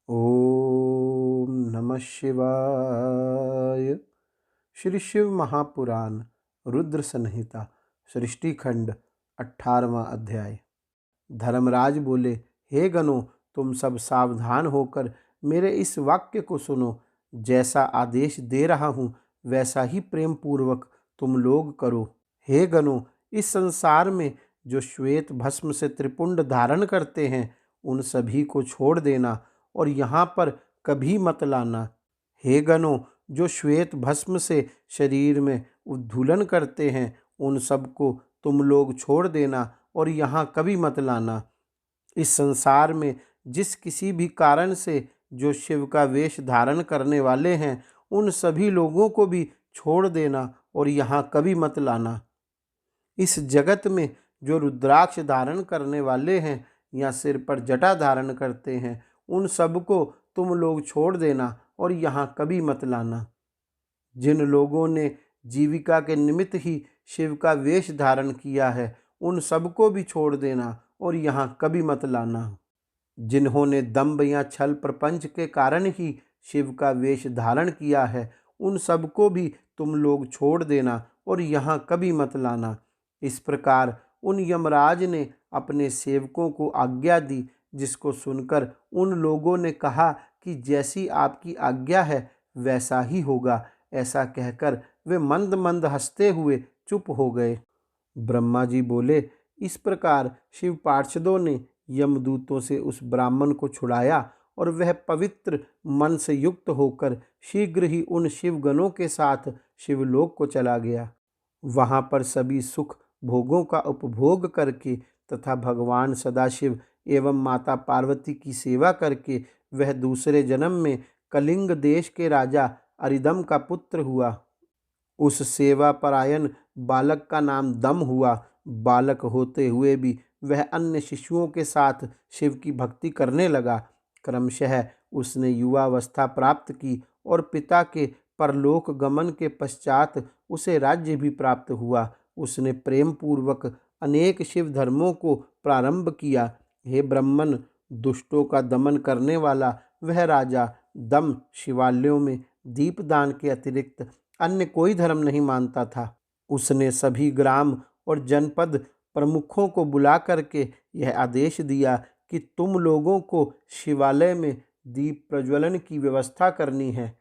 ओम नमः शिवाय। श्री शिव महापुराण रुद्र संहिता सृष्टि खंड 18वां अध्याय। धर्मराज बोले, हे गणों, तुम सब सावधान होकर मेरे इस वाक्य को सुनो। जैसा आदेश दे रहा हूँ वैसा ही प्रेम पूर्वक तुम लोग करो। हे गणों, इस संसार में जो श्वेत भस्म से त्रिपुंड धारण करते हैं उन सभी को छोड़ देना और यहाँ पर कभी मत लाना। हे गणों, जो श्वेत भस्म से शरीर में उद्धूलन करते हैं उन सबको तुम लोग छोड़ देना और यहाँ कभी मत लाना। इस संसार में जिस किसी भी कारण से जो शिव का वेश धारण करने वाले हैं उन सभी लोगों को भी छोड़ देना और यहाँ कभी मत लाना। इस जगत में जो रुद्राक्ष धारण करने वाले हैं या सिर पर जटा धारण करते हैं उन सबको तुम लोग छोड़ देना और यहाँ कभी मत लाना। जिन लोगों ने जीविका के निमित्त ही शिव का वेश धारण किया है उन सबको भी छोड़ देना और यहाँ कभी मत लाना। जिन्होंने दंभ या छल प्रपंच के कारण ही शिव का वेश धारण किया है उन सबको भी तुम लोग छोड़ देना और यहाँ कभी मत लाना। इस प्रकार उन यमराज ने अपने सेवकों को आज्ञा दी, जिसको सुनकर उन लोगों ने कहा कि जैसी आपकी आज्ञा है वैसा ही होगा। ऐसा कहकर वे मंद मंद हंसते हुए चुप हो गए। ब्रह्मा जी बोले, इस प्रकार शिव पार्षदों ने यमदूतों से उस ब्राह्मण को छुड़ाया और वह पवित्र मन से युक्त होकर शीघ्र ही उन शिवगणों के साथ शिवलोक को चला गया। वहाँ पर सभी सुख भोगों का उपभोग करके तथा भगवान सदाशिव एवं माता पार्वती की सेवा करके वह दूसरे जन्म में कलिंग देश के राजा अरिदम का पुत्र हुआ। उस सेवा परायण बालक का नाम दम हुआ। बालक होते हुए भी वह अन्य शिशुओं के साथ शिव की भक्ति करने लगा। क्रमशः उसने युवावस्था प्राप्त की और पिता के परलोक गमन के पश्चात उसे राज्य भी प्राप्त हुआ। उसने प्रेम पूर्वक अनेक शिव धर्मों को प्रारंभ किया। हे ब्राह्मण, दुष्टों का दमन करने वाला वह राजा दम शिवालयों में दीपदान के अतिरिक्त अन्य कोई धर्म नहीं मानता था। उसने सभी ग्राम और जनपद प्रमुखों को बुला करके यह आदेश दिया कि तुम लोगों को शिवालय में दीप प्रज्वलन की व्यवस्था करनी है।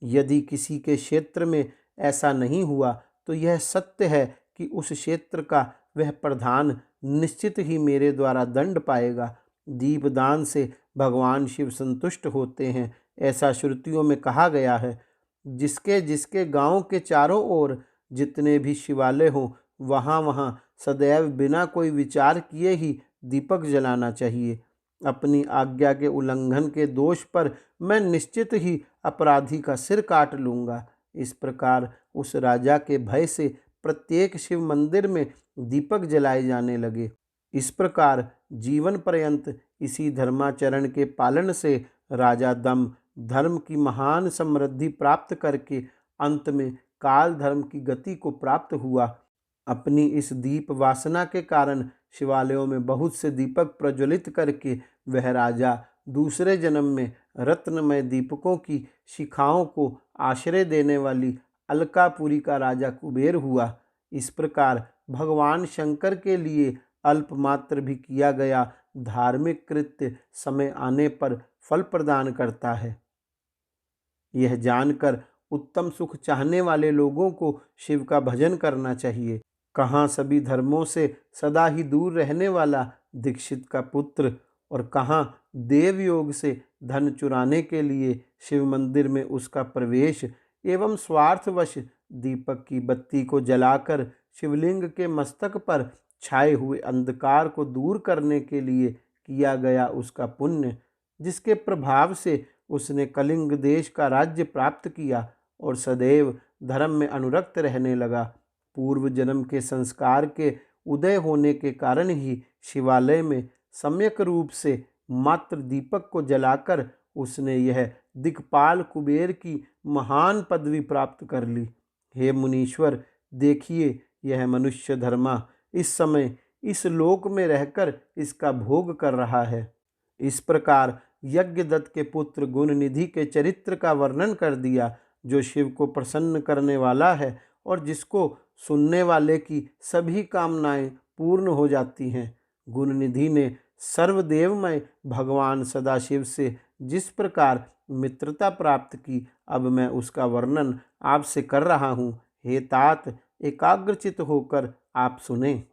यदि किसी के क्षेत्र में ऐसा नहीं हुआ तो यह सत्य है कि उस क्षेत्र का वह प्रधान निश्चित ही मेरे द्वारा दंड पाएगा। दीपदान से भगवान शिव संतुष्ट होते हैं, ऐसा श्रुतियों में कहा गया है। जिसके जिसके गांव के चारों ओर जितने भी शिवालय हों वहाँ वहाँ सदैव बिना कोई विचार किए ही दीपक जलाना चाहिए। अपनी आज्ञा के उल्लंघन के दोष पर मैं निश्चित ही अपराधी का सिर काट लूँगा। इस प्रकार उस राजा के भय से प्रत्येक शिव मंदिर में दीपक जलाए जाने लगे। इस प्रकार जीवन पर्यंत इसी धर्माचरण के पालन से राजा दम धर्म की महान समृद्धि प्राप्त करके अंत में काल धर्म की गति को प्राप्त हुआ। अपनी इस दीप वासना के कारण शिवालयों में बहुत से दीपक प्रज्वलित करके वह राजा दूसरे जन्म में रत्नमय दीपकों की शिखाओं को आश्रय देने वाली अलकापुरी का राजा कुबेर हुआ। इस प्रकार भगवान शंकर के लिए अल्पमात्र भी किया गया धार्मिक कृत्य समय आने पर फल प्रदान करता है। यह जानकर उत्तम सुख चाहने वाले लोगों को शिव का भजन करना चाहिए। कहाँ सभी धर्मों से सदा ही दूर रहने वाला दीक्षित का पुत्र और कहाँ देव योग से धन चुराने के लिए शिव मंदिर में उसका प्रवेश एवं स्वार्थवश दीपक की बत्ती को जलाकर शिवलिंग के मस्तक पर छाए हुए अंधकार को दूर करने के लिए किया गया उसका पुण्य, जिसके प्रभाव से उसने कलिंग देश का राज्य प्राप्त किया और सदैव धर्म में अनुरक्त रहने लगा। पूर्व जन्म के संस्कार के उदय होने के कारण ही शिवालय में सम्यक रूप से मात्र दीपक को जलाकर उसने यह दिक्पाल कुबेर की महान पदवी प्राप्त कर ली। हे मुनीश्वर, देखिए यह मनुष्य धर्मा इस समय इस लोक में रहकर इसका भोग कर रहा है। इस प्रकार यज्ञदत्त के पुत्र गुणनिधि के चरित्र का वर्णन कर दिया, जो शिव को प्रसन्न करने वाला है और जिसको सुनने वाले की सभी कामनाएं पूर्ण हो जाती हैं। गुणनिधि ने सर्वदेवमय भगवान सदाशिव से जिस प्रकार मित्रता प्राप्त की, अब मैं उसका वर्णन आपसे कर रहा हूँ। हे तात, एकाग्रचित होकर आप सुने।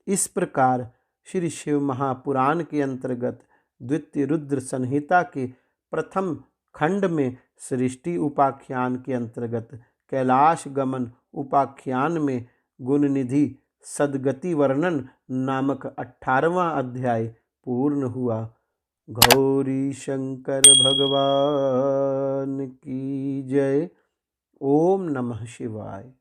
इस प्रकार श्री शिव महापुराण के अंतर्गत द्वितीय रुद्र संहिता के प्रथम खंड में सृष्टि उपाख्यान के अंतर्गत कैलाश गमन उपाख्यान में गुणनिधि सद्गति वर्णन नामक 18वां अध्याय पूर्ण हुआ। गौरी शंकर भगवान की जय। ओम नमः शिवाय।